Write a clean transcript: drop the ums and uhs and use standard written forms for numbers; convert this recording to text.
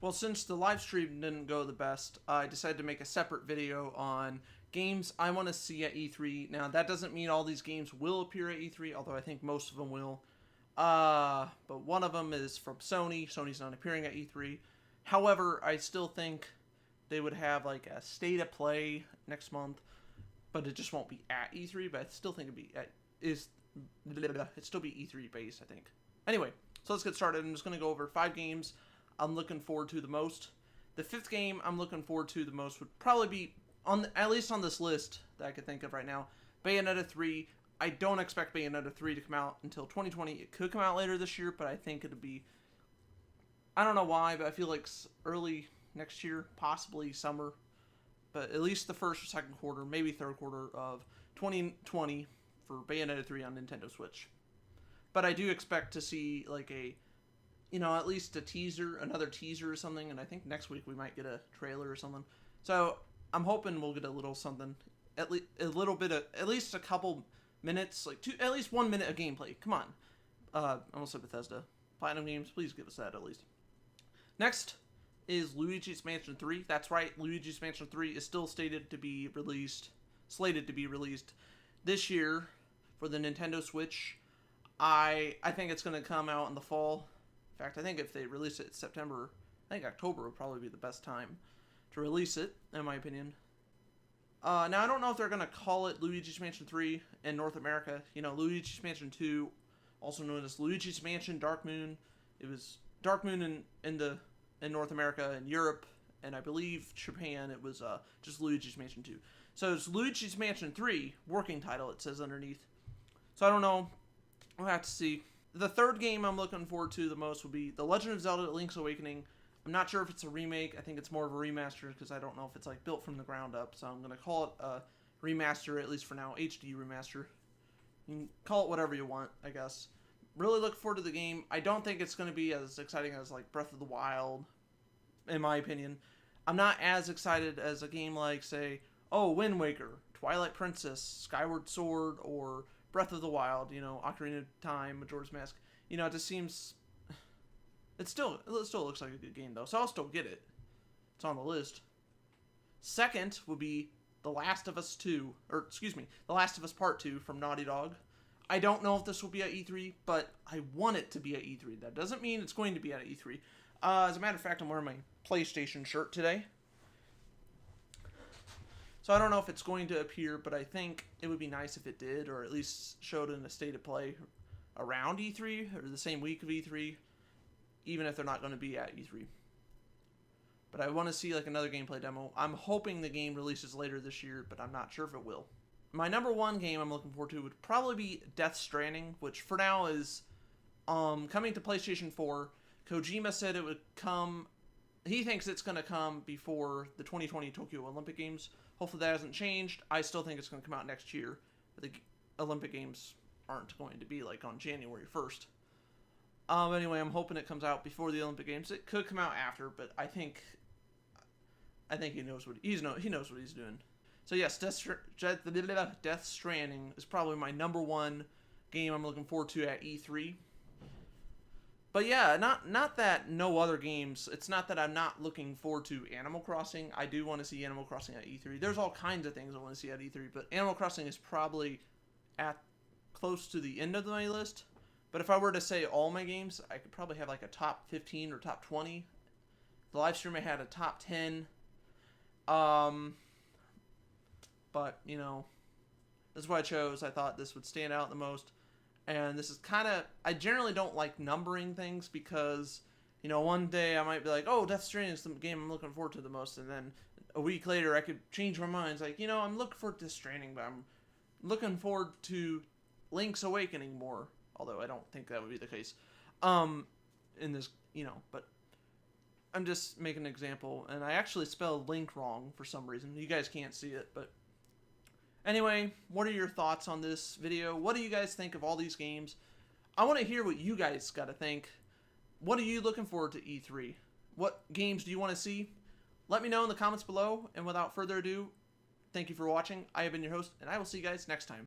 Well, since the live stream didn't go the best, I decided to make a separate video on games I want to see at E3. Now, that doesn't mean all these games will appear at E3, although I think most of them will. But one of them is from Sony. Sony's not appearing at E3. However, I still think they would have like a state of play next month, but it just won't be at E3. But I still think it'd still be E3 based, I think. Anyway, so let's get started. I'm just going to go over 5 games I'm looking forward to the most. The 5th game I'm looking forward to the most would probably be, at least on this list that I could think of right now, Bayonetta 3. I don't expect Bayonetta 3 to come out until 2020. It could come out later this year, but I think it'll be, I don't know why, but I feel like early next year, possibly summer, but at least the first or second quarter, maybe third quarter of 2020 for Bayonetta 3 on Nintendo Switch. But I do expect to see like at least a teaser, another teaser or something, and I think next week we might get a trailer or something. So I'm hoping we'll get a little something, at least a couple minutes, at least 1 minute of gameplay. Come on. I almost said Bethesda. Platinum Games, please give us that at least. Next is Luigi's Mansion 3. That's right, Luigi's Mansion 3 is still slated to be released this year for the Nintendo Switch. I think it's going to come out in the fall. In fact, I think if they release it in September, I think October would probably be the best time to release it, in my opinion. Now, I don't know if they're going to call it Luigi's Mansion 3 in North America. Luigi's Mansion 2, also known as Luigi's Mansion Dark Moon. It was Dark Moon in North America and Europe, and I believe Japan, it was just Luigi's Mansion 2. So it's Luigi's Mansion 3, working title, it says underneath. So I don't know. We'll have to see. The 3rd game I'm looking forward to the most will be The Legend of Zelda Link's Awakening. I'm not sure if it's a remake. I think it's more of a remaster because I don't know if it's like built from the ground up. So I'm going to call it a remaster, at least for now, HD remaster. You can call it whatever you want, I guess. Really look forward to the game. I don't think it's going to be as exciting as like Breath of the Wild, in my opinion. I'm not as excited as a game like, say, Wind Waker, Twilight Princess, Skyward Sword, or Breath of the Wild, Ocarina of Time, Majora's Mask. It just seems... It still looks like a good game, though, so I'll still get it. It's on the list. Second would be The Last of Us 2, The Last of Us Part 2 from Naughty Dog. I don't know if this will be at E3, but I want it to be at E3. That doesn't mean it's going to be at E3. As a matter of fact, I'm wearing my PlayStation shirt today. So I don't know if it's going to appear, but I think it would be nice if it did, or at least showed in a state of play around E3, or the same week of E3, even if they're not going to be at E3. But I want to see like another gameplay demo. I'm hoping the game releases later this year, but I'm not sure if it will. My number 1 game I'm looking forward to would probably be Death Stranding, which for now is coming to PlayStation 4. Kojima said it would come... He thinks it's going to come before the 2020 Tokyo Olympic Games. Hopefully that hasn't changed. I still think it's going to come out next year. The Olympic Games aren't going to be like on January 1st. Anyway, I'm hoping it comes out before the Olympic Games. It could come out after, but I think he knows what he knows what he's doing. So yes, Death Stranding is probably my number 1 game I'm looking forward to at E3. But yeah, not that no other games. It's not that I'm not looking forward to Animal Crossing. I do want to see Animal Crossing at E3. There's all kinds of things I want to see at E3, but Animal Crossing is probably at close to the end of my list. But if I were to say all my games, I could probably have like a top 15 or top 20. The live stream I had a top 10. But, that's what I chose. I thought this would stand out the most. And this is kind of... I generally don't like numbering things because, one day I might be like, Death Stranding is the game I'm looking forward to the most. And then a week later I could change my mind. It's like, I'm looking forward to Death Stranding, but I'm looking forward to Link's Awakening more. Although I don't think that would be the case. In this, but I'm just making an example. And I actually spelled Link wrong for some reason. You guys can't see it, but... Anyway, what are your thoughts on this video? What do you guys think of all these games? I want to hear what you guys got to think. What are you looking forward to E3? What games do you want to see? Let me know in the comments below. And without further ado, thank you for watching. I have been your host, and I will see you guys next time.